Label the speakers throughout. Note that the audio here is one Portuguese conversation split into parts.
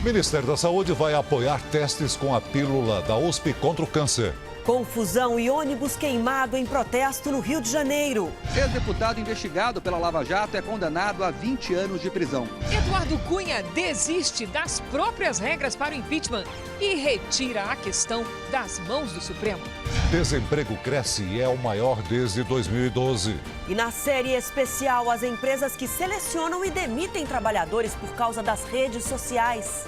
Speaker 1: O Ministério da Saúde vai apoiar testes com a pílula da USP contra o câncer.
Speaker 2: Confusão e ônibus queimado em protesto no Rio de Janeiro.
Speaker 3: Ex-deputado investigado pela Lava Jato é condenado a 20 anos de prisão.
Speaker 4: Eduardo Cunha desiste das próprias regras para o impeachment e retira a questão das mãos do Supremo.
Speaker 1: Desemprego cresce e é o maior desde 2012.
Speaker 2: E na série especial, as empresas que selecionam e demitem trabalhadores por causa das redes sociais.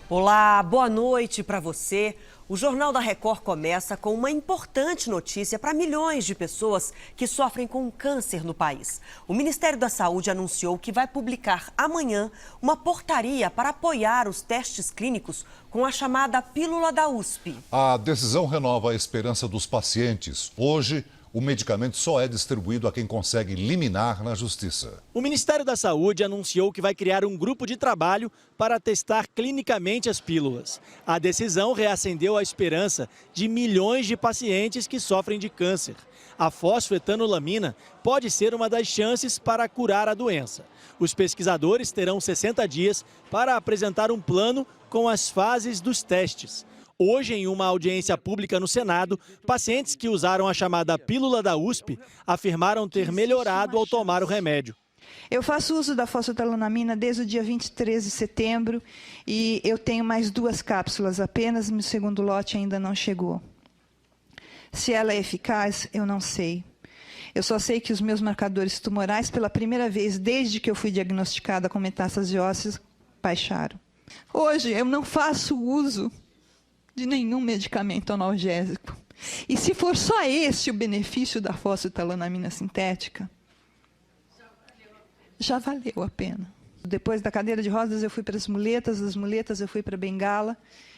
Speaker 2: Olá, boa noite para você. O Jornal da Record começa com uma importante notícia para milhões de pessoas que sofrem com câncer no país. O Ministério da Saúde anunciou que vai publicar amanhã uma portaria para apoiar os testes clínicos com a chamada pílula da USP.
Speaker 1: A decisão renova a esperança dos pacientes. Hoje, o medicamento só é distribuído a quem consegue liminar na Justiça.
Speaker 5: O Ministério da Saúde anunciou que vai criar um grupo de trabalho para testar clinicamente as pílulas. A decisão reacendeu a esperança de milhões de pacientes que sofrem de câncer. A fosfetanolamina pode ser uma das chances para curar a doença. Os pesquisadores terão 60 dias para apresentar um plano com as fases dos testes. Hoje, em uma audiência pública no Senado, pacientes que usaram a chamada pílula da USP afirmaram ter melhorado ao tomar o remédio.
Speaker 6: Eu faço uso da fosfetanolamina desde o dia 23 de setembro e eu tenho mais 2 cápsulas apenas, meu segundo lote ainda não chegou. Se ela é eficaz, eu não sei. Eu só sei que os meus marcadores tumorais, pela primeira vez desde que eu fui diagnosticada com metástase ósseas, baixaram. Hoje, eu não faço uso de nenhum medicamento analgésico. E se for só esse o benefício da fosfetanolamina sintética, já valeu a pena. Depois da cadeira de rodas eu fui para as muletas, das muletas eu fui para a bengala,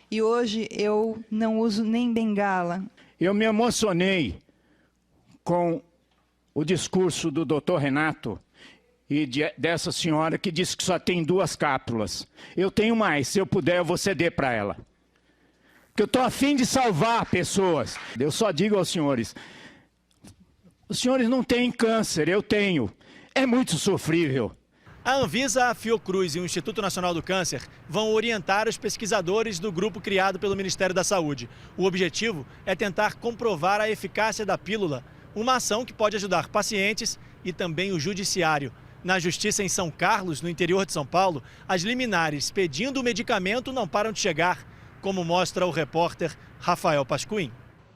Speaker 6: e hoje eu não uso nem bengala.
Speaker 7: Eu me emocionei com o discurso do Dr. Renato e dessa senhora que disse que só tem 2 cápsulas. Eu tenho mais, se eu puder eu vou ceder para ela. Porque eu estou a fim de salvar pessoas. Eu só digo aos senhores, os senhores não têm câncer, eu tenho. É muito sofrível.
Speaker 5: A Anvisa, a Fiocruz e o Instituto Nacional do Câncer vão orientar os pesquisadores do grupo criado pelo Ministério da Saúde. O objetivo é tentar comprovar a eficácia da pílula, uma ação que pode ajudar pacientes e também o judiciário. Na Justiça em São Carlos, no interior de São Paulo, as liminares pedindo o medicamento não param de chegar, como mostra o repórter Rafael Pascuim.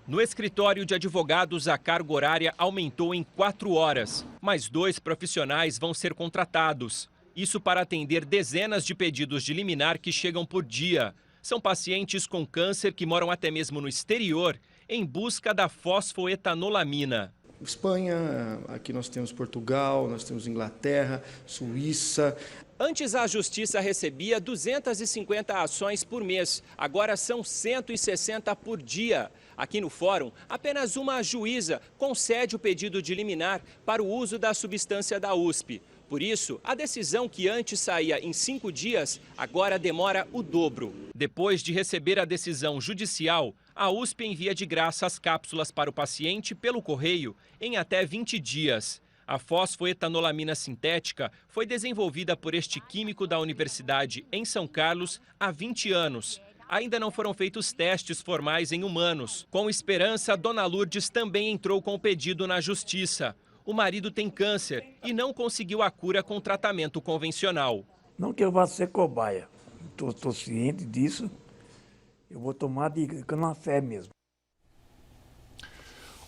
Speaker 8: No escritório de advogados, a carga horária aumentou em 4 horas. Mais 2 profissionais vão ser contratados. Isso para atender dezenas de pedidos de liminar que chegam por dia. São pacientes com câncer que moram até mesmo no exterior, em busca da fosfoetanolamina.
Speaker 9: Espanha, aqui nós temos Portugal, nós temos Inglaterra, Suíça.
Speaker 8: Antes, a Justiça recebia 250 ações por mês. Agora são 160 por dia. Aqui no Fórum, apenas uma juíza concede o pedido de liminar para o uso da substância da USP. Por isso, a decisão que antes saía em 5 dias, agora demora o dobro. Depois de receber a decisão judicial, a USP envia de graça as cápsulas para o paciente pelo correio em até 20 dias. A fosfoetanolamina sintética foi desenvolvida por este químico da Universidade em São Carlos há 20 anos. Ainda não foram feitos testes formais em humanos. Com esperança, Dona Lourdes também entrou com o pedido na Justiça. O marido tem câncer e não conseguiu a cura com tratamento convencional.
Speaker 10: Não que eu vá ser cobaia, estou ciente disso. Eu vou tomar na fé mesmo.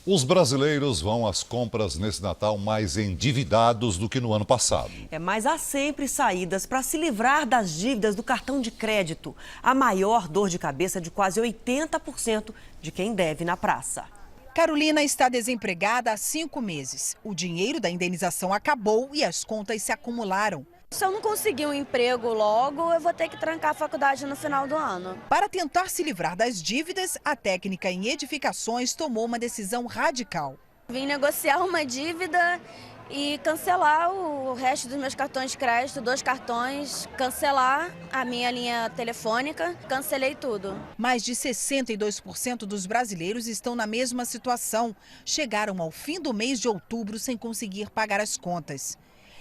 Speaker 1: Os brasileiros vão às compras nesse Natal mais endividados do que no ano passado.
Speaker 2: Mas há sempre saídas para se livrar das dívidas do cartão de crédito. A maior dor de cabeça de quase 80% de quem deve na praça.
Speaker 11: Carolina está desempregada há 5 meses. O dinheiro da indenização acabou e as contas se acumularam.
Speaker 12: Se eu não conseguir um emprego logo, eu vou ter que trancar a faculdade no final do ano.
Speaker 11: Para tentar se livrar das dívidas, a técnica em edificações tomou uma decisão radical.
Speaker 12: Vim negociar uma dívida e cancelar o resto dos meus cartões de crédito, 2 cartões, cancelar a minha linha telefônica, cancelei tudo.
Speaker 11: Mais de 62% dos brasileiros estão na mesma situação. Chegaram ao fim do mês de outubro sem conseguir pagar as contas.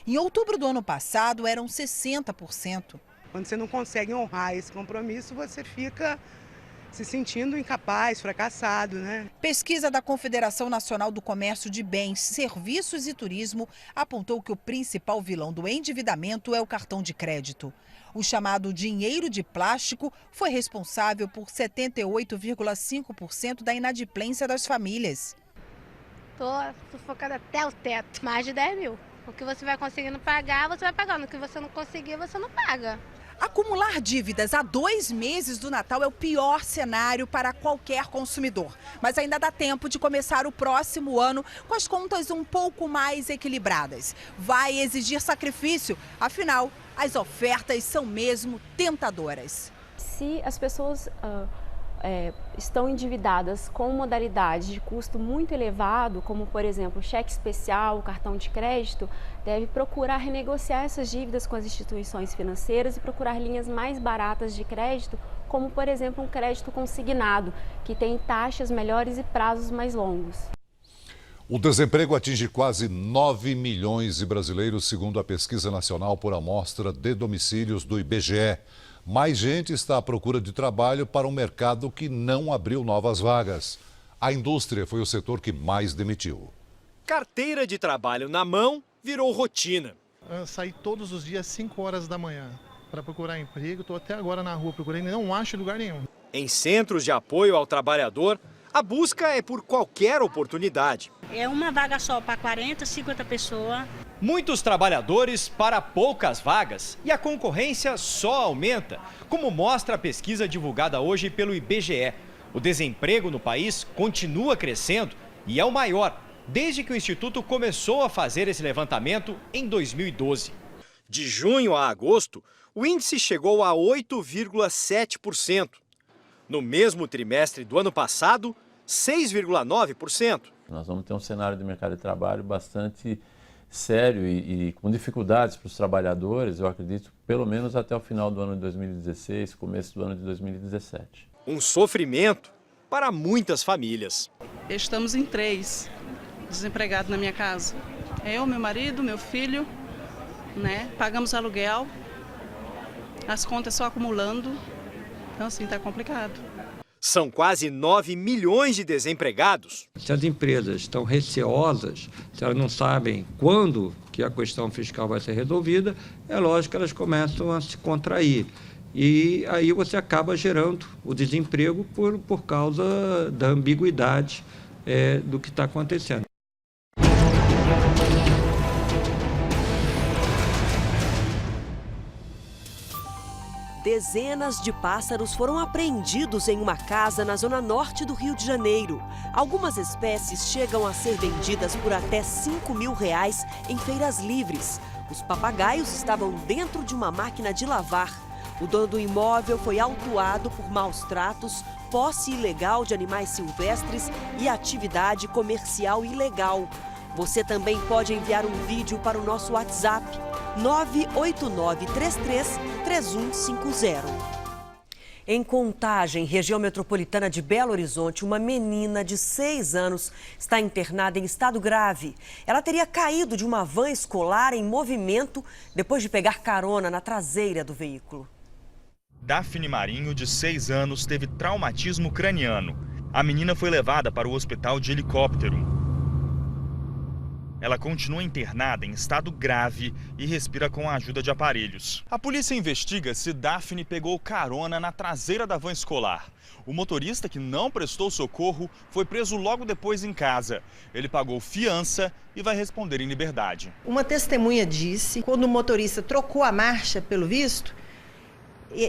Speaker 11: Em outubro do ano passado, eram 60%.
Speaker 13: Quando você não consegue honrar esse compromisso, você fica se sentindo incapaz, fracassado, né?
Speaker 11: Pesquisa da Confederação Nacional do Comércio de Bens, Serviços e Turismo apontou que o principal vilão do endividamento é o cartão de crédito. O chamado dinheiro de plástico foi responsável por 78,5% da inadimplência das famílias.
Speaker 14: Estou sufocada até o teto, mais de 10 mil. O que você vai conseguindo pagar, você vai pagando. O que você não conseguir, você não paga.
Speaker 11: Acumular dívidas a 2 meses do Natal é o pior cenário para qualquer consumidor. Mas ainda dá tempo de começar o próximo ano com as contas um pouco mais equilibradas. Vai exigir sacrifício, afinal, as ofertas são mesmo tentadoras.
Speaker 15: Se as pessoas estão endividadas com modalidades de custo muito elevado, como por exemplo cheque especial, cartão de crédito, deve procurar renegociar essas dívidas com as instituições financeiras e procurar linhas mais baratas de crédito, como por exemplo um crédito consignado, que tem taxas melhores e prazos mais longos.
Speaker 1: O desemprego atinge quase 9 milhões de brasileiros, segundo a Pesquisa Nacional por Amostra de Domicílios do IBGE. Mais gente está à procura de trabalho para um mercado que não abriu novas vagas. A indústria foi o setor que mais demitiu.
Speaker 16: Carteira de trabalho na mão virou rotina.
Speaker 17: Eu saí todos os dias às 5 horas da manhã para procurar emprego. Estou até agora na rua procurando e não acho lugar nenhum.
Speaker 16: Em centros de apoio ao trabalhador, a busca é por qualquer oportunidade.
Speaker 18: É uma vaga só para 40, 50 pessoas.
Speaker 16: Muitos trabalhadores para poucas vagas e a concorrência só aumenta, como mostra a pesquisa divulgada hoje pelo IBGE. O desemprego no país continua crescendo e é o maior desde que o Instituto começou a fazer esse levantamento em 2012. De junho a agosto, o índice chegou a 8,7%. No mesmo trimestre do ano passado, 6,9%.
Speaker 19: Nós vamos ter um cenário de mercado de trabalho bastante sério e com dificuldades para os trabalhadores, eu acredito, pelo menos até o final do ano de 2016, começo do ano de 2017.
Speaker 16: Um sofrimento para muitas famílias.
Speaker 20: Estamos em 3 desempregados na minha casa. Eu, meu marido, meu filho, né? Pagamos aluguel, as contas só acumulando, então assim está complicado.
Speaker 16: São quase 9 milhões de desempregados.
Speaker 21: Se as empresas estão receosas, se elas não sabem quando que a questão fiscal vai ser resolvida, é lógico que elas começam a se contrair. E aí você acaba gerando o desemprego por causa da ambiguidade do que está acontecendo.
Speaker 2: Dezenas de pássaros foram apreendidos em uma casa na zona norte do Rio de Janeiro. Algumas espécies chegam a ser vendidas por até R$5 mil em feiras livres. Os papagaios estavam dentro de uma máquina de lavar. O dono do imóvel foi autuado por maus tratos, posse ilegal de animais silvestres e atividade comercial ilegal. Você também pode enviar um vídeo para o nosso WhatsApp 989333150. Em Contagem, região metropolitana de Belo Horizonte, uma menina de 6 anos está internada em estado grave. Ela teria caído de uma van escolar em movimento depois de pegar carona na traseira do veículo.
Speaker 22: Daphne Marinho, de 6 anos, teve traumatismo craniano. A menina foi levada para o hospital de helicóptero. Ela continua internada em estado grave e respira com a ajuda de aparelhos. A polícia investiga se Daphne pegou carona na traseira da van escolar. O motorista, que não prestou socorro, foi preso logo depois em casa. Ele pagou fiança e vai responder em liberdade.
Speaker 23: Uma testemunha disse, quando o motorista trocou a marcha, pelo visto,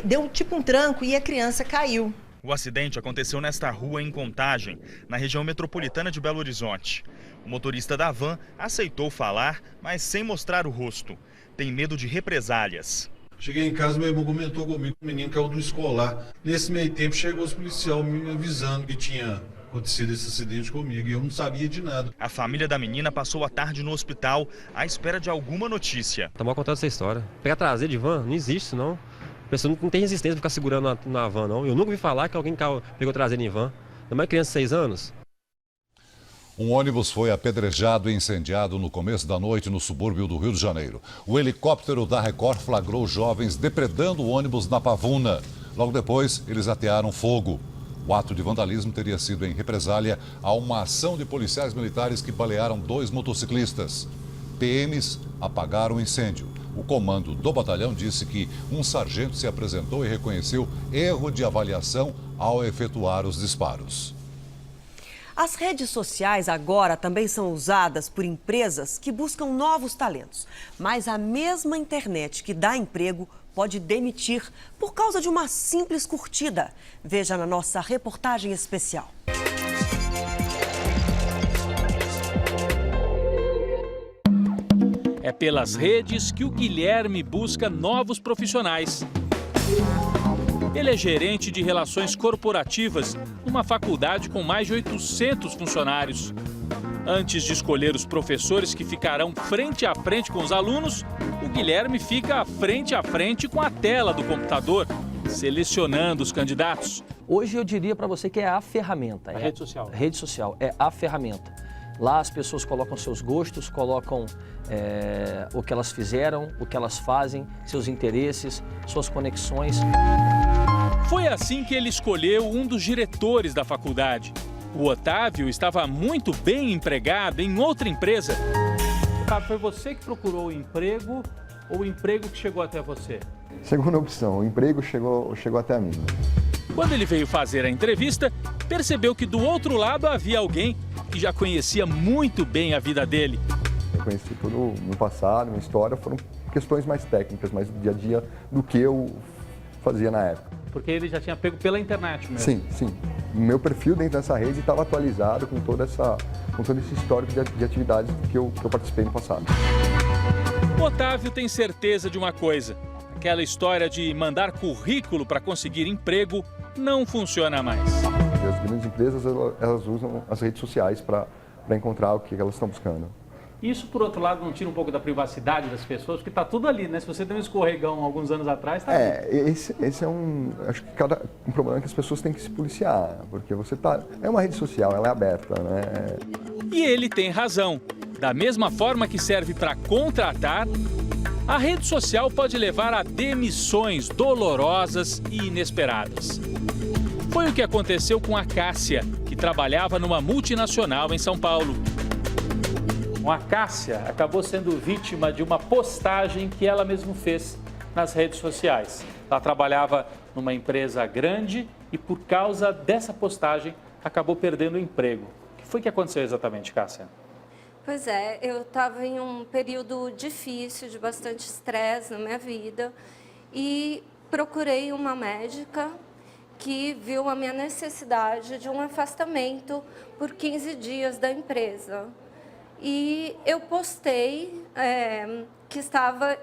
Speaker 23: deu tipo um tranco e a criança caiu.
Speaker 22: O acidente aconteceu nesta rua em Contagem, na região metropolitana de Belo Horizonte. O motorista da van aceitou falar, mas sem mostrar o rosto. Tem medo de represálias.
Speaker 24: Cheguei em casa, meu irmão comentou comigo que o menino caiu do escolar. Nesse meio tempo chegou os policiais me avisando que tinha acontecido esse acidente comigo e eu não sabia de nada.
Speaker 22: A família da menina passou a tarde no hospital à espera de alguma notícia.
Speaker 25: Tá mal contando essa história. Pegar traseira de van, não existe isso não. A pessoa não tem resistência para ficar segurando na van, não. Eu nunca ouvi falar que alguém pegou traseira em van. Não é criança de 6 anos?
Speaker 1: Um ônibus foi apedrejado e incendiado no começo da noite no subúrbio do Rio de Janeiro. O helicóptero da Record flagrou jovens depredando o ônibus na Pavuna. Logo depois, eles atearam fogo. O ato de vandalismo teria sido em represália a uma ação de policiais militares que balearam 2 motociclistas. PMs apagaram o incêndio. O comando do batalhão disse que um sargento se apresentou e reconheceu erro de avaliação ao efetuar os disparos.
Speaker 2: As redes sociais agora também são usadas por empresas que buscam novos talentos. Mas a mesma internet que dá emprego pode demitir por causa de uma simples curtida. Veja na nossa reportagem especial.
Speaker 3: É pelas redes que o Guilherme busca novos profissionais. Ele é gerente de relações corporativas numa faculdade com mais de 800 funcionários. Antes de escolher os professores que ficarão frente a frente com os alunos, o Guilherme fica frente a frente com a tela do computador, selecionando os candidatos.
Speaker 4: Hoje eu diria para você que é a ferramenta.
Speaker 3: A rede social.
Speaker 4: Rede social é a ferramenta. Lá as pessoas colocam seus gostos, colocam o que elas fizeram, o que elas fazem, seus interesses, suas conexões.
Speaker 3: Foi assim que ele escolheu um dos diretores da faculdade. O Otávio estava muito bem empregado em outra empresa.
Speaker 5: Otávio, foi você que procurou o emprego ou o emprego que chegou até você?
Speaker 6: Segunda opção, o emprego chegou até a mim.
Speaker 3: Quando ele veio fazer a entrevista, percebeu que do outro lado havia alguém que já conhecia muito bem a vida dele.
Speaker 6: Eu conheci todo o meu passado, minha história, foram questões mais técnicas, mais do dia a dia do que eu fazia na época.
Speaker 5: Porque ele já tinha pego pela internet mesmo?
Speaker 6: Sim, sim. O meu perfil dentro dessa rede estava atualizado com todo esse histórico de atividades que eu participei no passado.
Speaker 3: O Otávio tem certeza de uma coisa: aquela história de mandar currículo para conseguir emprego não funciona mais.
Speaker 6: As grandes empresas elas usam as redes sociais para encontrar o que elas estão buscando.
Speaker 5: Isso, por outro lado, não tira um pouco da privacidade das pessoas, porque está tudo ali, né? Se você deu um escorregão alguns anos atrás, está ali.
Speaker 6: Esse é acho que um problema que as pessoas têm que se policiar, porque é uma rede social, ela é aberta, né?
Speaker 3: E ele tem razão. Da mesma forma que serve para contratar, a rede social pode levar a demissões dolorosas e inesperadas. Foi o que aconteceu com a Cássia, que trabalhava numa multinacional em São Paulo.
Speaker 5: A Cássia acabou sendo vítima de uma postagem que ela mesma fez nas redes sociais. Ela trabalhava numa empresa grande e, por causa dessa postagem, acabou perdendo o emprego. O que foi que aconteceu exatamente, Cássia?
Speaker 7: Pois é, eu estava em um período difícil, de bastante estresse na minha vida e procurei uma médica que viu a minha necessidade de um afastamento por 15 dias da empresa. E eu postei que estava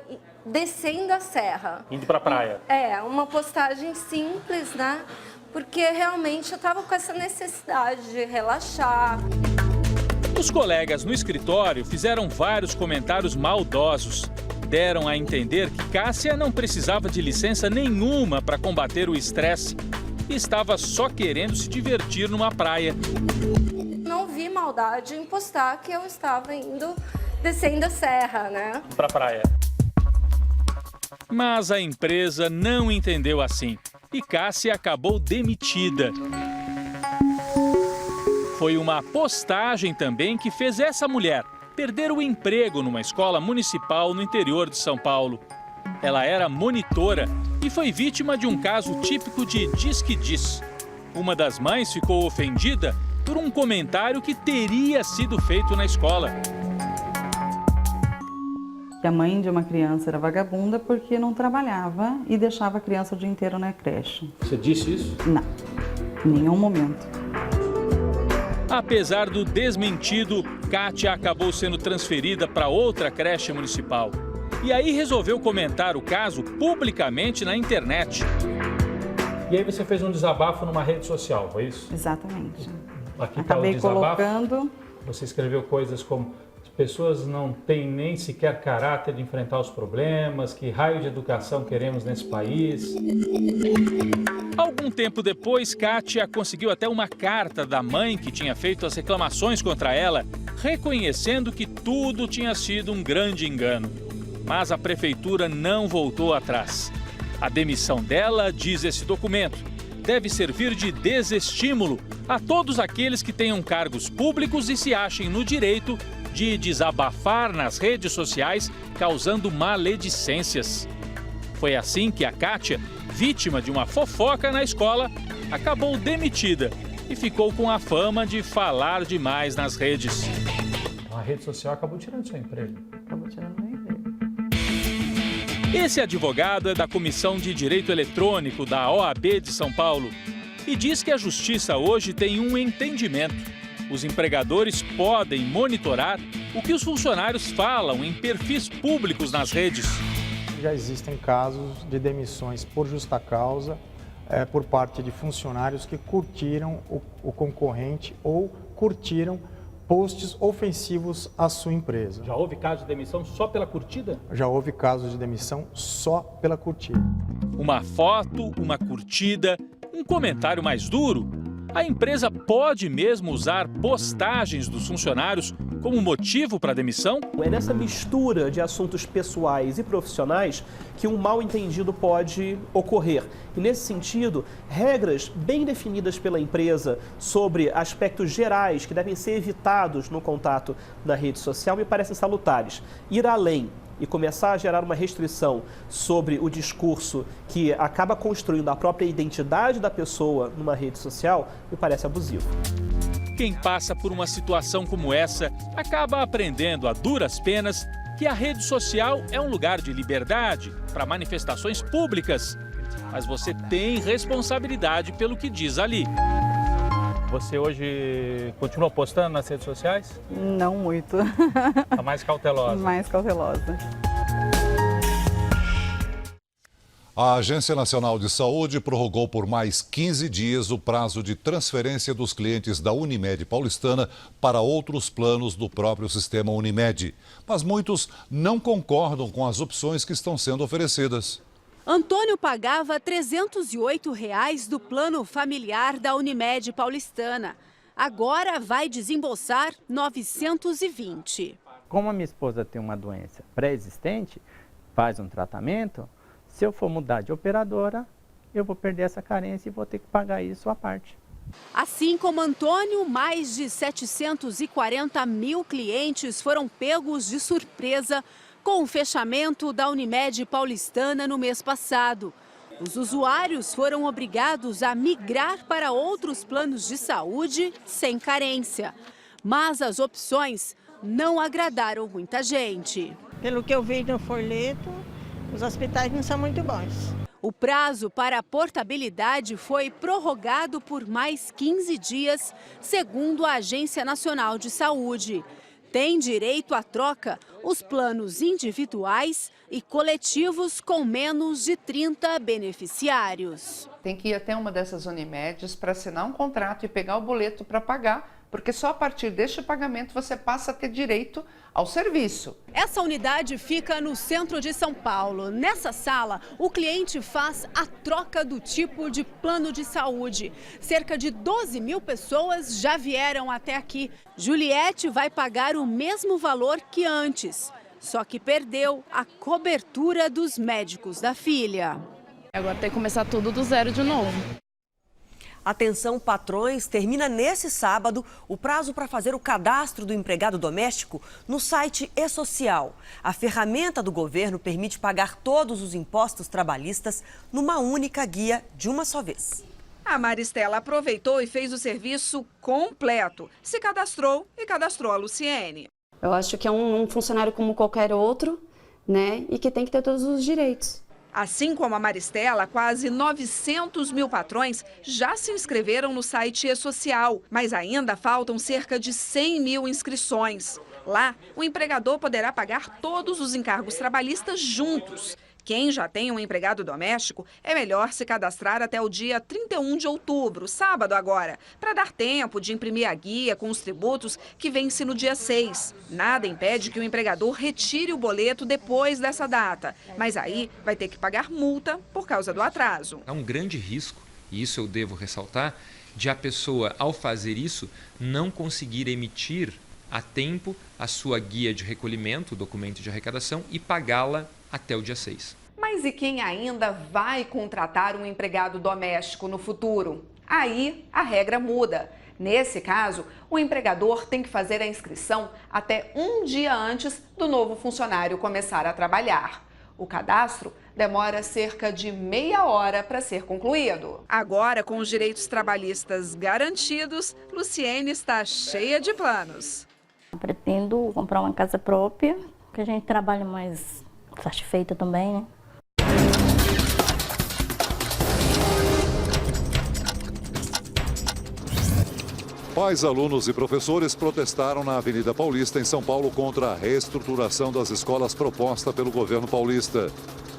Speaker 7: descendo a serra.
Speaker 5: Indo para a praia.
Speaker 7: Uma postagem simples, né? Porque realmente eu estava com essa necessidade de relaxar.
Speaker 3: Os colegas no escritório fizeram vários comentários maldosos. Deram a entender que Cássia não precisava de licença nenhuma para combater o estresse e estava só querendo se divertir numa praia.
Speaker 7: Não vi maldade em postar que eu estava descendo a serra, né?
Speaker 5: Para a praia.
Speaker 3: Mas a empresa não entendeu assim e Cássia acabou demitida. Foi uma postagem também que fez essa mulher perder o emprego numa escola municipal no interior de São Paulo. Ela era monitora e foi vítima de um caso típico de diz que diz. Uma das mães ficou ofendida por um comentário que teria sido feito na escola.
Speaker 26: A mãe de uma criança era vagabunda porque não trabalhava e deixava a criança o dia inteiro na creche.
Speaker 5: Você disse isso?
Speaker 26: Não, em nenhum momento.
Speaker 3: Apesar do desmentido, Kátia acabou sendo transferida para outra creche municipal. E aí resolveu comentar o caso publicamente na internet.
Speaker 5: E aí você fez um desabafo numa rede social, foi isso?
Speaker 26: Exatamente.
Speaker 5: Aqui está o desabafo. Você escreveu coisas como: as pessoas não têm nem sequer caráter de enfrentar os problemas, que raio de educação queremos nesse país.
Speaker 3: Algum tempo depois, Kátia conseguiu até uma carta da mãe que tinha feito as reclamações contra ela, reconhecendo que tudo tinha sido um grande engano. Mas a prefeitura não voltou atrás. A demissão dela, diz esse documento, deve servir de desestímulo a todos aqueles que tenham cargos públicos e se achem no direito de desabafar nas redes sociais, causando maledicências. Foi assim que a Kátia, vítima de uma fofoca na escola, acabou demitida e ficou com a fama de falar demais nas redes.
Speaker 5: A rede social acabou tirando seu emprego.
Speaker 26: Acabou tirando meu emprego.
Speaker 3: Esse advogado é da Comissão de Direito Eletrônico da OAB de São Paulo e diz que a justiça hoje tem um entendimento. Os empregadores podem monitorar o que os funcionários falam em perfis públicos nas redes.
Speaker 8: Já existem casos de demissões por justa causa por parte de funcionários que curtiram o concorrente ou curtiram posts ofensivos à sua empresa.
Speaker 5: Já houve caso de demissão só pela curtida?
Speaker 8: Já houve casos de demissão só pela curtida.
Speaker 3: Uma foto, uma curtida, um comentário mais duro. A empresa pode mesmo usar postagens dos funcionários como motivo para a demissão?
Speaker 9: É nessa mistura de assuntos pessoais e profissionais que um mal-entendido pode ocorrer. E nesse sentido, regras bem definidas pela empresa sobre aspectos gerais que devem ser evitados no contato na rede social me parecem salutares. Ir além e começar a gerar uma restrição sobre o discurso que acaba construindo a própria identidade da pessoa numa rede social me parece abusivo.
Speaker 3: Quem passa por uma situação como essa acaba aprendendo a duras penas que a rede social é um lugar de liberdade para manifestações públicas. Mas você tem responsabilidade pelo que diz ali.
Speaker 5: Você hoje continua postando nas redes sociais?
Speaker 26: Não muito.
Speaker 5: Está mais cautelosa?
Speaker 26: Mais cautelosa.
Speaker 1: A Agência Nacional de Saúde prorrogou por mais 15 dias o prazo de transferência dos clientes da Unimed paulistana para outros planos do próprio sistema Unimed. Mas muitos não concordam com as opções que estão sendo oferecidas.
Speaker 10: Antônio pagava R$ 308 do plano familiar da Unimed paulistana. Agora vai desembolsar R$ 920.
Speaker 12: Como a minha esposa tem uma doença pré-existente, faz um tratamento, se eu for mudar de operadora, eu vou perder essa carência e vou ter que pagar isso à parte.
Speaker 10: Assim como Antônio, mais de 740 mil clientes foram pegos de surpresa com o fechamento da Unimed paulistana no mês passado. Os usuários foram obrigados a migrar para outros planos de saúde sem carência. Mas as opções não agradaram muita gente.
Speaker 13: Pelo que eu vi no folheto, os hospitais não são muito bons.
Speaker 10: O prazo para a portabilidade foi prorrogado por mais 15 dias, segundo a Agência Nacional de Saúde. Tem direito à troca os planos individuais e coletivos com menos de 30 beneficiários.
Speaker 14: Tem que ir até uma dessas Unimedes para assinar um contrato e pegar o boleto para pagar, porque só a partir deste pagamento você passa a ter direito ao serviço.
Speaker 10: Essa unidade fica no centro de São Paulo. Nessa sala, o cliente faz a troca do tipo de plano de saúde. Cerca de 12 mil pessoas já vieram até aqui. Juliette vai pagar o mesmo valor que antes, só que perdeu a cobertura dos médicos da filha.
Speaker 27: Agora tem que começar tudo do zero de novo.
Speaker 2: Atenção, patrões, termina nesse sábado o prazo para fazer o cadastro do empregado doméstico no site e-Social. A ferramenta do governo permite pagar todos os impostos trabalhistas numa única guia de uma só vez.
Speaker 28: A Maristela aproveitou e fez o serviço completo. Se cadastrou e cadastrou a Luciene.
Speaker 15: Eu acho que é um funcionário como qualquer outro, né? E que tem que ter todos os direitos.
Speaker 28: Assim como a Maristela, quase 900 mil patrões já se inscreveram no site e-Social, mas ainda faltam cerca de 100 mil inscrições. Lá, o empregador poderá pagar todos os encargos trabalhistas juntos. Quem já tem um empregado doméstico, é melhor se cadastrar até o dia 31 de outubro, sábado agora, para dar tempo de imprimir a guia com os tributos que vence no dia 6. Nada impede que o empregador retire o boleto depois dessa data, mas aí vai ter que pagar multa por causa do atraso.
Speaker 11: Há um grande risco, e isso eu devo ressaltar, de a pessoa, ao fazer isso, não conseguir emitir a tempo a sua guia de recolhimento, o documento de arrecadação, e pagá-la até o dia 6.
Speaker 14: Mas e quem ainda vai contratar um empregado doméstico no futuro? Aí a regra muda. Nesse caso, o empregador tem que fazer a inscrição até um dia antes do novo funcionário começar a trabalhar. O cadastro demora cerca de meia hora para ser concluído.
Speaker 28: Agora, com os direitos trabalhistas garantidos, Luciene está cheia de planos.
Speaker 16: Pretendo comprar uma casa própria, que a gente trabalha mais satisfeita também, né?
Speaker 1: Pais, alunos e professores protestaram na Avenida Paulista, em São Paulo, contra a reestruturação das escolas proposta pelo governo paulista.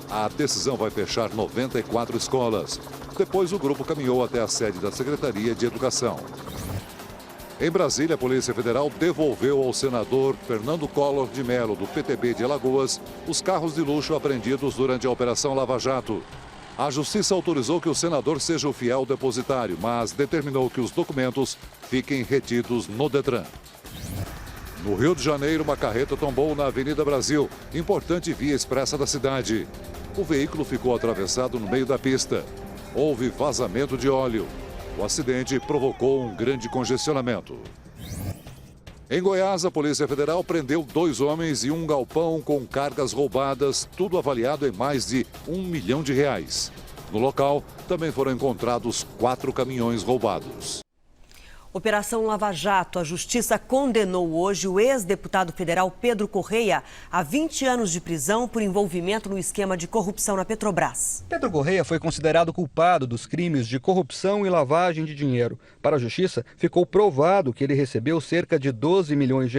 Speaker 1: A decisão vai fechar 94 escolas. Depois, o grupo caminhou até a sede da Secretaria de Educação. Em Brasília, a Polícia Federal devolveu ao senador Fernando Collor de Mello, do PTB de Alagoas, os carros de luxo apreendidos durante a Operação Lava Jato. A Justiça autorizou que o senador seja o fiel depositário, mas determinou que os documentos fiquem retidos no Detran. No Rio de Janeiro, uma carreta tombou na Avenida Brasil, importante via expressa da cidade. O veículo ficou atravessado no meio da pista. Houve vazamento de óleo. O acidente provocou um grande congestionamento. Em Goiás, a Polícia Federal prendeu 2 homens e um galpão com cargas roubadas, tudo avaliado em mais de R$1 milhão. No local, também foram encontrados 4 caminhões roubados.
Speaker 2: Operação Lava Jato. A Justiça condenou hoje o ex-deputado federal Pedro Correia a 20 anos de prisão por envolvimento no esquema de corrupção na Petrobras.
Speaker 17: Pedro Correia foi considerado culpado dos crimes de corrupção e lavagem de dinheiro. Para a Justiça, ficou provado que ele recebeu cerca de R$12 milhões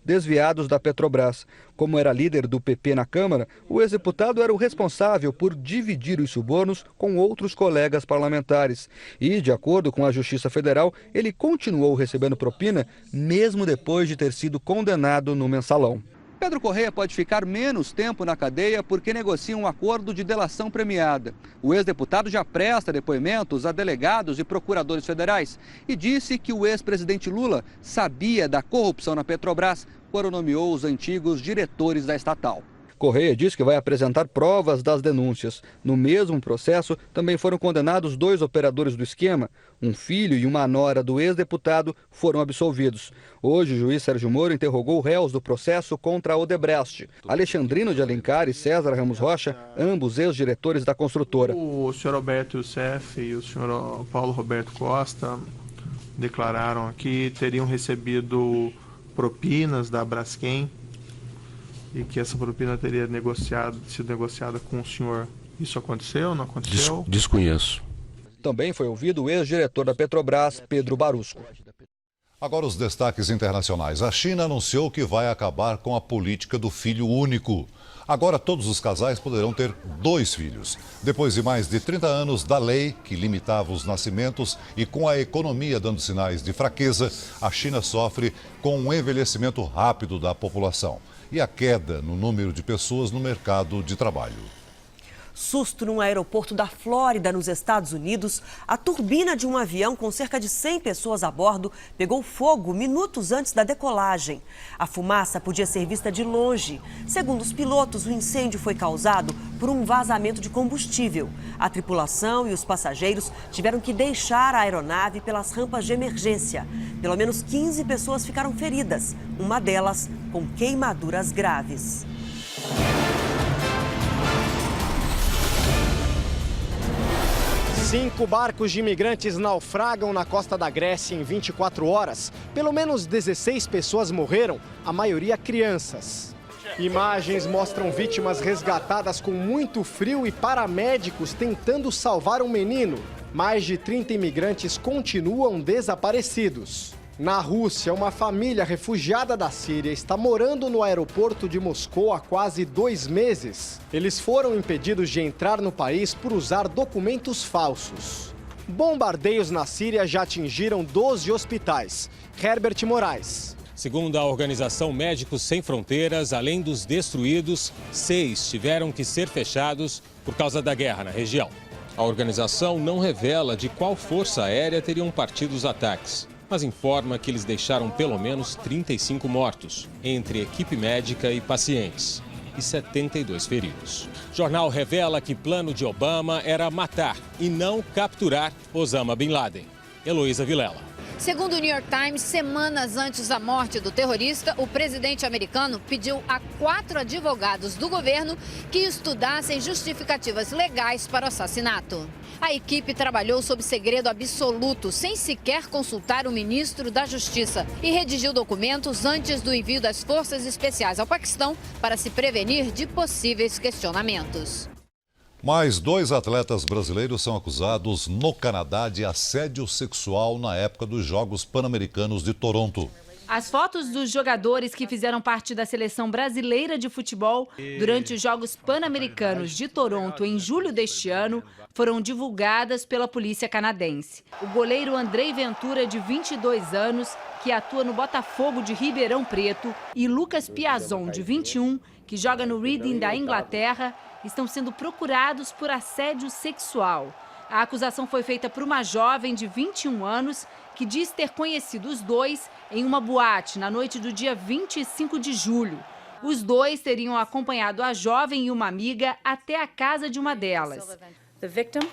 Speaker 17: desviados da Petrobras. Como era líder do PP na Câmara, o ex-deputado era o responsável por dividir os subornos com outros colegas parlamentares. E, de acordo com a Justiça Federal, ele continuou recebendo propina mesmo depois de ter sido condenado no mensalão. Pedro Correia pode ficar menos tempo na cadeia porque negocia um acordo de delação premiada. O ex-deputado já presta depoimentos a delegados e procuradores federais e disse que o ex-presidente Lula sabia da corrupção na Petrobras quando nomeou os antigos diretores da estatal. Correia diz que vai apresentar provas das denúncias. No mesmo processo, também foram condenados 2 operadores do esquema. Um filho e uma nora do ex-deputado foram absolvidos. Hoje, o juiz Sérgio Moro interrogou réus do processo contra a Odebrecht. Alexandrino de Alencar e César Ramos Rocha, ambos ex-diretores da construtora.
Speaker 18: O senhor Alberto Youssef e o senhor Paulo Roberto Costa declararam aqui que teriam recebido propinas da Braskem e que essa propina teria sido negociada com o senhor. Isso aconteceu, não aconteceu?
Speaker 17: Desconheço. Também foi ouvido o ex-diretor da Petrobras, Pedro Barusco.
Speaker 1: Agora os destaques internacionais. A China anunciou que vai acabar com a política do filho único. Agora todos os casais poderão ter 2 filhos. Depois de mais de 30 anos da lei que limitava os nascimentos e com a economia dando sinais de fraqueza, a China sofre com um envelhecimento rápido da população e a queda no número de pessoas no mercado de trabalho.
Speaker 2: Susto num aeroporto da Flórida, nos Estados Unidos. A turbina de um avião com cerca de 100 pessoas a bordo pegou fogo minutos antes da decolagem. A fumaça podia ser vista de longe. Segundo os pilotos, o incêndio foi causado por um vazamento de combustível. A tripulação e os passageiros tiveram que deixar a aeronave pelas rampas de emergência. Pelo menos 15 pessoas ficaram feridas, uma delas com queimaduras graves.
Speaker 19: Cinco barcos de imigrantes naufragam na costa da Grécia em 24 horas. Pelo menos 16 pessoas morreram, a maioria crianças. Imagens mostram vítimas resgatadas com muito frio e paramédicos tentando salvar um menino. Mais de 30 imigrantes continuam desaparecidos. Na Rússia, uma família refugiada da Síria está morando no aeroporto de Moscou há quase 2 meses. Eles foram impedidos de entrar no país por usar documentos falsos. Bombardeios na Síria já atingiram 12 hospitais. Herbert Moraes.
Speaker 4: Segundo a organização Médicos Sem Fronteiras, além dos destruídos, 6 tiveram que ser fechados por causa da guerra na região. A organização não revela de qual força aérea teriam partido os ataques, mas informa que eles deixaram pelo menos 35 mortos, entre equipe médica e pacientes, e 72 feridos. O jornal revela que o plano de Obama era matar e não capturar Osama Bin Laden. Heloísa Vilela.
Speaker 6: Segundo o New York Times, semanas antes da morte do terrorista, o presidente americano pediu a 4 advogados do governo que estudassem justificativas legais para o assassinato. A equipe trabalhou sob segredo absoluto, sem sequer consultar o ministro da Justiça, e redigiu documentos antes do envio das forças especiais ao Paquistão para se prevenir de possíveis questionamentos.
Speaker 1: Mais 2 atletas brasileiros são acusados no Canadá de assédio sexual na época dos Jogos Pan-Americanos de Toronto.
Speaker 20: As fotos dos jogadores que fizeram parte da seleção brasileira de futebol durante os Jogos Pan-Americanos de Toronto em julho deste ano foram divulgadas pela polícia canadense. O goleiro Andrei Ventura, de 22 anos, que atua no Botafogo de Ribeirão Preto, e Lucas Piazon, de 21, que joga no Reading da Inglaterra, estão sendo procurados por assédio sexual. A acusação foi feita por uma jovem de 21 anos que diz ter conhecido os dois em uma boate na noite do dia 25 de julho. Os dois teriam acompanhado a jovem e uma amiga até a casa de uma delas.
Speaker 21: The victim,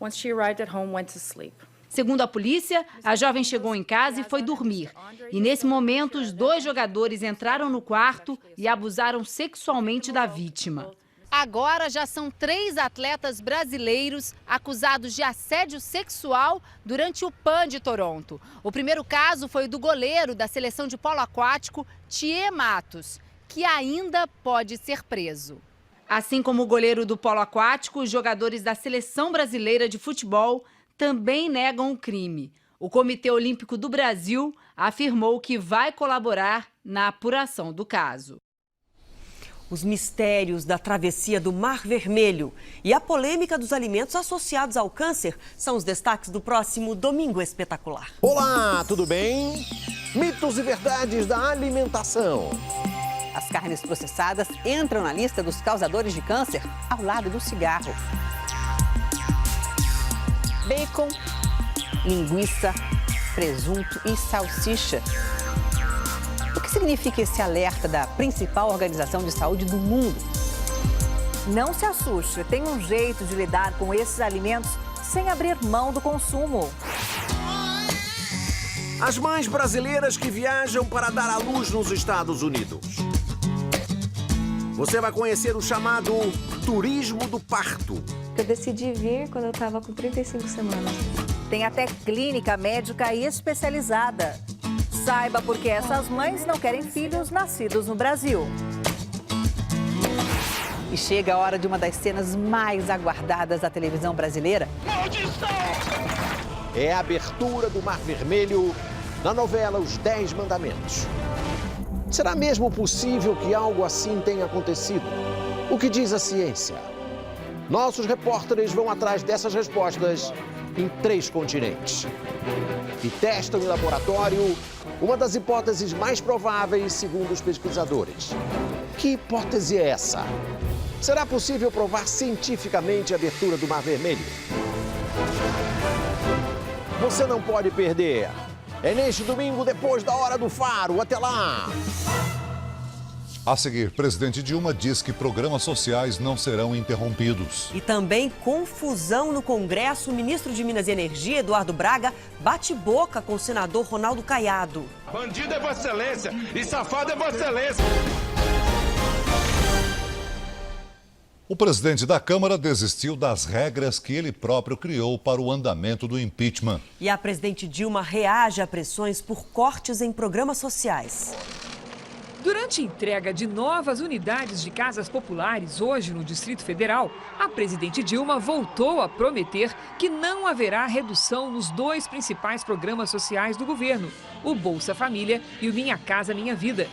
Speaker 21: once she arrived at home, went to sleep.
Speaker 20: Segundo a polícia, a jovem chegou em casa e foi dormir. E nesse momento, os 2 jogadores entraram no quarto e abusaram sexualmente da vítima.
Speaker 6: Agora já são 3 atletas brasileiros acusados de assédio sexual durante o PAN de Toronto. O primeiro caso foi o do goleiro da seleção de polo aquático, Thier Matos, que ainda pode ser preso.
Speaker 20: Assim como o goleiro do polo aquático, os jogadores da seleção brasileira de futebol também negam o crime. O Comitê Olímpico do Brasil afirmou que vai colaborar na apuração do caso.
Speaker 2: Os mistérios da travessia do Mar Vermelho e a polêmica dos alimentos associados ao câncer são os destaques do próximo Domingo Espetacular.
Speaker 22: Olá, tudo bem? Mitos e verdades da alimentação.
Speaker 23: As carnes processadas entram na lista dos causadores de câncer ao lado do cigarro. Bacon, linguiça, presunto e salsicha. O que significa esse alerta da principal organização de saúde do mundo?
Speaker 24: Não se assuste, tem um jeito de lidar com esses alimentos sem abrir mão do consumo.
Speaker 22: As mães brasileiras que viajam para dar à luz nos Estados Unidos. Você vai conhecer o chamado turismo do parto.
Speaker 24: Eu decidi vir quando eu estava com 35 semanas. Tem até clínica médica especializada. Saiba por que essas mães não querem filhos nascidos no Brasil.
Speaker 23: E chega a hora de uma das cenas mais aguardadas da televisão brasileira.
Speaker 22: Maldição! É a abertura do Mar Vermelho na novela Os 10 Mandamentos. Será mesmo possível que algo assim tenha acontecido? O que diz a ciência? Nossos repórteres vão atrás dessas respostas em 3 continentes. E testam em laboratório uma das hipóteses mais prováveis, segundo os pesquisadores. Que hipótese é essa? Será possível provar cientificamente a abertura do Mar Vermelho? Você não pode perder. É neste domingo, depois da Hora do Faro. Até lá!
Speaker 1: A seguir, presidente Dilma diz que programas sociais não serão interrompidos.
Speaker 2: E também confusão no Congresso. O ministro de Minas e Energia, Eduardo Braga, bate boca com o senador Ronaldo Caiado.
Speaker 25: Bandido é Vossa Excelência e safado é Vossa Excelência.
Speaker 1: O presidente da Câmara desistiu das regras que ele próprio criou para o andamento do impeachment.
Speaker 2: E a presidente Dilma reage a pressões por cortes em programas sociais.
Speaker 28: Durante
Speaker 3: Durante a entrega de novas unidades de casas populares hoje no Distrito Federal, a presidente Dilma voltou a prometer que não haverá redução nos dois principais programas sociais do governo, o Bolsa Família e o Minha Casa Minha Vida.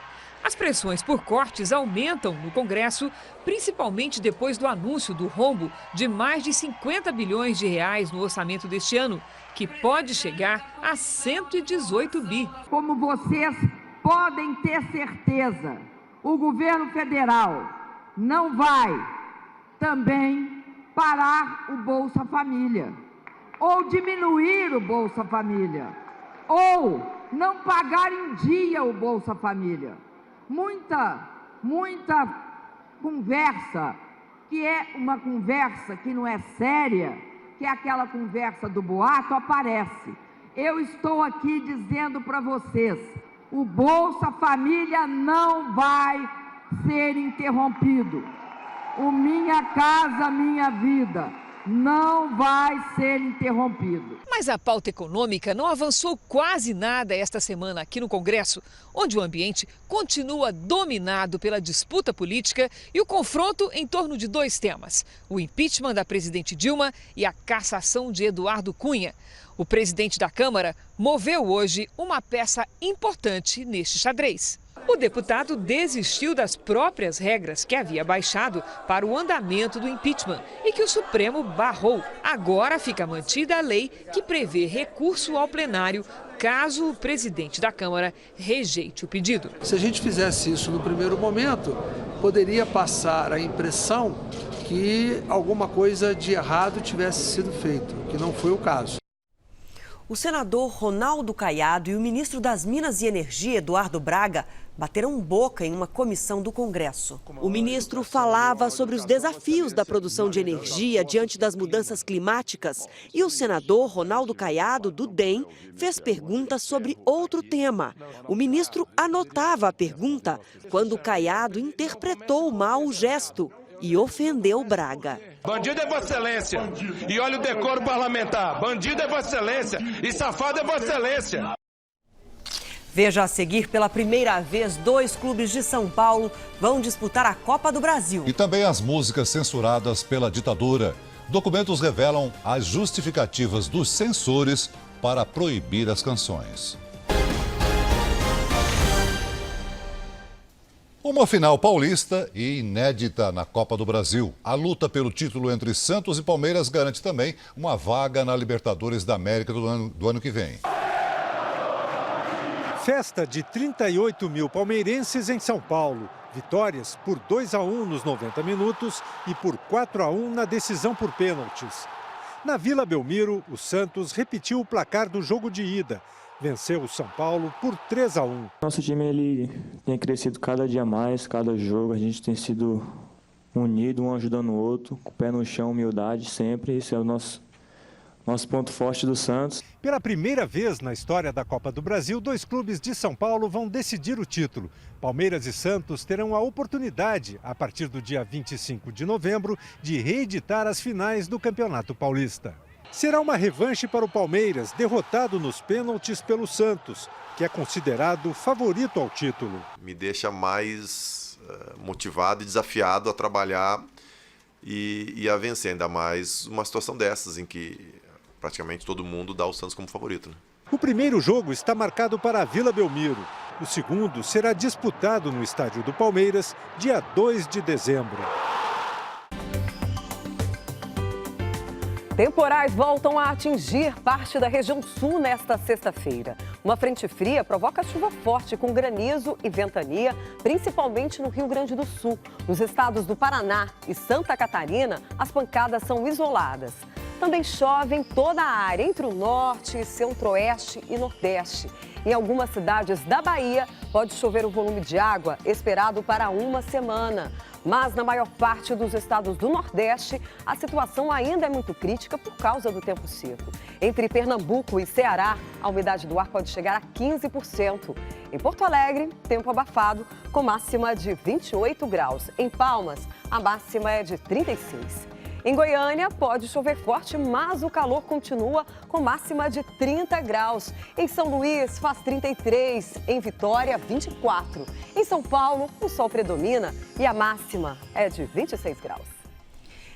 Speaker 3: As pressões por cortes aumentam no Congresso, principalmente depois do anúncio do rombo de mais de 50 bilhões de reais no orçamento deste ano, que pode chegar a 118 bi.
Speaker 5: Como vocês podem ter certeza, o governo federal não vai também parar o Bolsa Família, ou diminuir o Bolsa Família, ou não pagar em dia o Bolsa Família. Muita conversa, que é uma conversa que não é séria, que é aquela conversa do boato, aparece. Eu estou aqui dizendo para vocês, o Bolsa Família não vai ser interrompido. O Minha Casa Minha Vida não vai ser interrompido.
Speaker 3: Mas a pauta econômica não avançou quase nada esta semana aqui no Congresso, onde o ambiente continua dominado pela disputa política e o confronto em torno de dois temas: o impeachment da presidente Dilma e a cassação de Eduardo Cunha. O presidente da Câmara moveu hoje uma peça importante neste xadrez. O deputado desistiu das próprias regras que havia baixado para o andamento do impeachment e que o Supremo barrou. Agora fica mantida a lei que prevê recurso ao plenário caso o presidente da Câmara rejeite o pedido.
Speaker 7: Se a gente fizesse isso no primeiro momento, poderia passar a impressão que alguma coisa de errado tivesse sido feito, que não foi o caso.
Speaker 2: O senador Ronaldo Caiado e o ministro das Minas e Energia, Eduardo Braga, bateram boca em uma comissão do Congresso. O ministro falava sobre os desafios da produção de energia diante das mudanças climáticas e o senador Ronaldo Caiado, do DEM, fez perguntas sobre outro tema. O ministro anotava a pergunta quando Caiado interpretou mal o gesto e ofendeu Braga.
Speaker 25: Bandido é Vossa Excelência. E olha o decoro parlamentar. Bandido é Vossa Excelência. E safado é Vossa Excelência.
Speaker 2: Veja a seguir, pela primeira vez, 2 clubes de São Paulo vão disputar a Copa do Brasil.
Speaker 1: E também as músicas censuradas pela ditadura. Documentos revelam as justificativas dos censores para proibir as canções. Uma final paulista e inédita na Copa do Brasil. A luta pelo título entre Santos e Palmeiras garante também uma vaga na Libertadores da América do ano que vem.
Speaker 8: Festa de 38 mil palmeirenses em São Paulo. Vitórias por 2-1 nos 90 minutos e por 4-1 na decisão por pênaltis. Na Vila Belmiro, o Santos repetiu o placar do jogo de ida. Venceu o São Paulo por 3-1.
Speaker 9: Nosso time ele tem crescido cada dia mais, cada jogo. A gente tem sido unido, um ajudando o outro, com o pé no chão, humildade sempre. Esse é o nosso ponto forte do Santos.
Speaker 8: Pela primeira vez na história da Copa do Brasil, 2 clubes de São Paulo vão decidir o título. Palmeiras e Santos terão a oportunidade, a partir do dia 25 de novembro, de reeditar as finais do Campeonato Paulista. Será uma revanche para o Palmeiras, derrotado nos pênaltis pelo Santos, que é considerado favorito ao título.
Speaker 12: Me deixa mais motivado e desafiado a trabalhar e a vencer, ainda mais uma situação dessas em que praticamente todo mundo dá o Santos como favorito.
Speaker 8: O primeiro jogo está marcado para a Vila Belmiro. O segundo será disputado no estádio do Palmeiras, dia 2 de dezembro.
Speaker 13: Temporais voltam a atingir parte da região sul nesta sexta-feira. Uma frente fria provoca chuva forte com granizo e ventania, principalmente no Rio Grande do Sul. Nos estados do Paraná e Santa Catarina, as pancadas são isoladas. Também chove em toda a área, entre o norte, centro-oeste e nordeste. Em algumas cidades da Bahia, pode chover o volume de água esperado para uma semana. Mas na maior parte dos estados do Nordeste, a situação ainda é muito crítica por causa do tempo seco. Entre Pernambuco e Ceará, a umidade do ar pode chegar a 15%. Em Porto Alegre, tempo abafado, com máxima de 28 graus. Em Palmas, a máxima é de 36. Em Goiânia, pode chover forte, mas o calor continua com máxima de 30 graus. Em São Luís, faz 33. Em Vitória, 24. Em São Paulo, o sol predomina e a máxima é de 26 graus.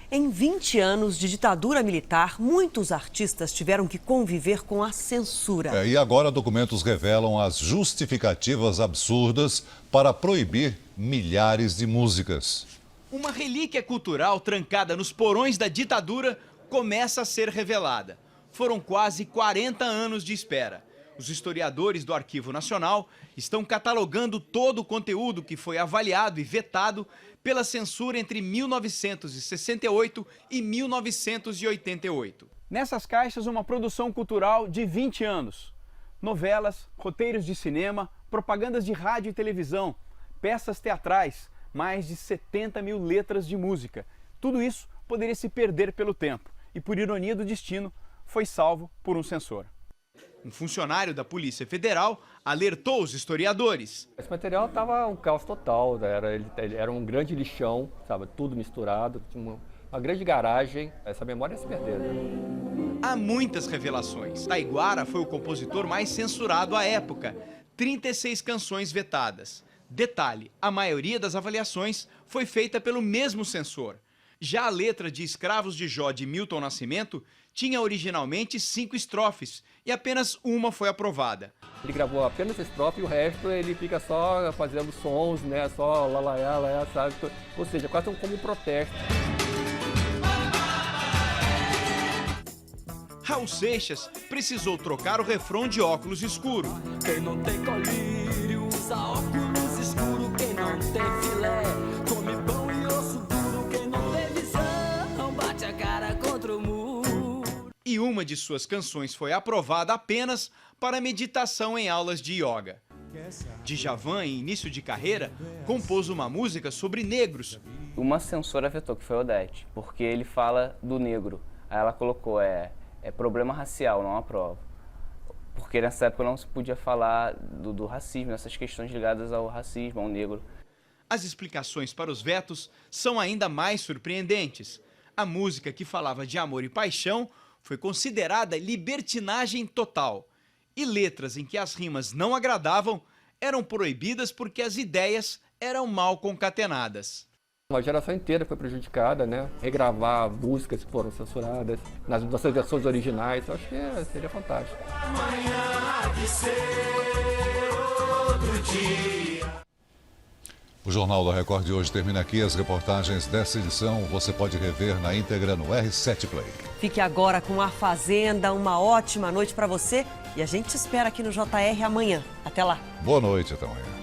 Speaker 2: Em 20 anos de ditadura militar, muitos artistas tiveram que conviver com a censura.
Speaker 1: E agora documentos revelam as justificativas absurdas para proibir milhares de músicas.
Speaker 10: Uma relíquia cultural trancada nos porões da ditadura começa a ser revelada. Foram quase 40 anos de espera. Os historiadores do Arquivo Nacional estão catalogando todo o conteúdo que foi avaliado e vetado pela censura entre 1968 e 1988.
Speaker 11: Nessas caixas, uma produção cultural de 20 anos. Novelas, roteiros de cinema, propagandas de rádio e televisão, peças teatrais, mais de 70 mil letras de música. Tudo isso poderia se perder pelo tempo e, por ironia do destino, foi salvo por um censor.
Speaker 10: Um funcionário da Polícia Federal alertou os historiadores.
Speaker 14: Esse material estava um caos total, era um grande lixão, sabe, tudo misturado, tinha uma grande garagem, essa memória se perdeu.
Speaker 10: Há muitas revelações. Taiguara foi o compositor mais censurado à época, 36 canções vetadas. Detalhe, a maioria das avaliações foi feita pelo mesmo censor. Já a letra de Escravos de Jó de Milton Nascimento tinha originalmente 5 estrofes e apenas uma foi aprovada.
Speaker 14: Ele gravou apenas a estrofe e o resto ele fica só fazendo sons, né? Só lalaiá, sabe? Ou seja, quase como um protesto.
Speaker 10: Raul Seixas precisou trocar o refrão de óculos escuro.
Speaker 15: Quem não tem colírio usa óculos escuro, quem não tem filé come pão e osso duro, quem não tem visão bate a cara contra o muro.
Speaker 10: E uma de suas canções foi aprovada apenas para meditação em aulas de yoga. Djavan, em início de carreira, compôs uma música sobre negros.
Speaker 16: Uma censora vetou, que foi Odete, porque ele fala do negro. Aí ela colocou, é problema racial, não aprova. Porque nessa época não se podia falar do racismo, essas questões ligadas ao racismo, ao negro.
Speaker 10: As explicações para os vetos são ainda mais surpreendentes. A música que falava de amor e paixão foi considerada libertinagem total. E letras em que as rimas não agradavam eram proibidas porque as ideias eram mal concatenadas.
Speaker 14: Uma geração inteira foi prejudicada, né? Regravar músicas que foram censuradas nas nossas versões originais, eu acho que seria fantástico.
Speaker 15: Amanhã há de ser outro dia.
Speaker 1: O Jornal da Record de hoje termina aqui. As reportagens dessa edição você pode rever na íntegra no R7 Play.
Speaker 2: Fique agora com A Fazenda. Uma ótima noite para você e a gente te espera aqui no JR amanhã. Até lá.
Speaker 1: Boa noite, até amanhã.